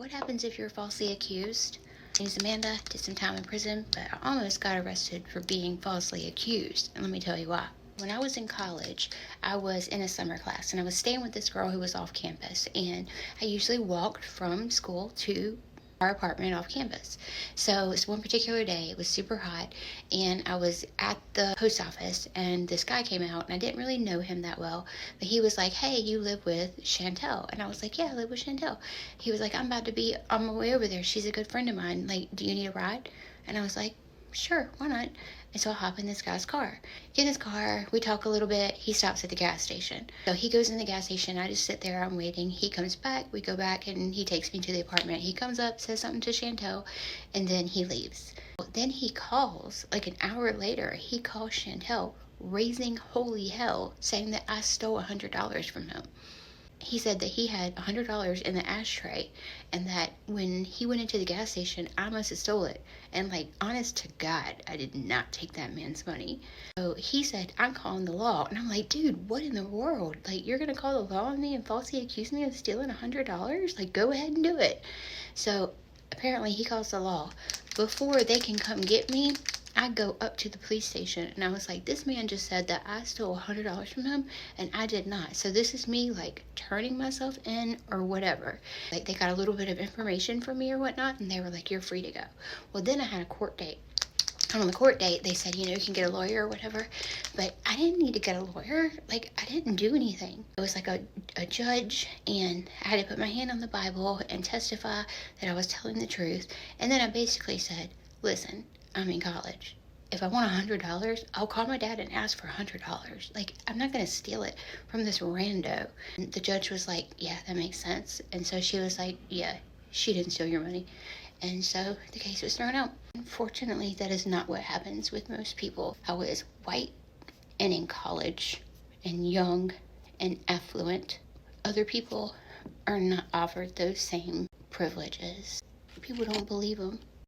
What happens if you're falsely accused? My name is Amanda, did some time in prison, but I almost got arrested for being falsely accused, and let me tell you why. When I was in college, I was in a summer class, and I was staying with this girl who was off campus, and I usually walked from school to our apartment off campus. So it's one particular day, it was super hot, and I was at the post office, and this guy came out, and I didn't really know him that well, but he was like, "Hey, you live with Chantel?" And I was like, "Yeah, I live with Chantel." He was like, "I'm about to be on my way over there. She's a good friend of mine. Like, do you need a ride?" And I was like, "Sure, why not?" And so I hop in this guy's car. Get in his car, we talk a little bit. He stops at the gas station. So he goes in the gas station. I just sit there, I'm waiting. He comes back, we go back, and he takes me to the apartment. He comes up, says something to Chantel, and then he leaves. Then he calls, like an hour later, he calls Chantel, raising holy hell, saying that I stole $100 from him. He said that he had $100 in the ashtray and that when he went into the gas station, I must have stole it. And like, honest to God, I did not take that man's money. So he said, "I'm calling the law." And I'm like, dude, what in the world? Like, you're going to call the law on me and falsely accuse me of stealing $100? Like, go ahead and do it. So apparently he calls the law. Before they can come get me, I go up to the police station and I was like, this man just said that I stole $100 from him and I did not. So this is me like turning myself in or whatever. Like they got a little bit of information from me or whatnot and they were like, "You're free to go." Well, then I had a court date. And on the court date, they said, you can get a lawyer or whatever. But I didn't need to get a lawyer. Like, I didn't do anything. It was like a judge, and I had to put my hand on the Bible and testify that I was telling the truth. And then I basically said, "Listen, I'm in college. If I want $100, I'll call my dad and ask for $100. Like, I'm not going to steal it from this rando." And the judge was like, "Yeah, that makes sense." And so she was like, "Yeah, she didn't steal your money." And so the case was thrown out. Unfortunately, that is not what happens with most people. I was white and in college and young and affluent. Other people are not offered those same privileges. People don't believe them.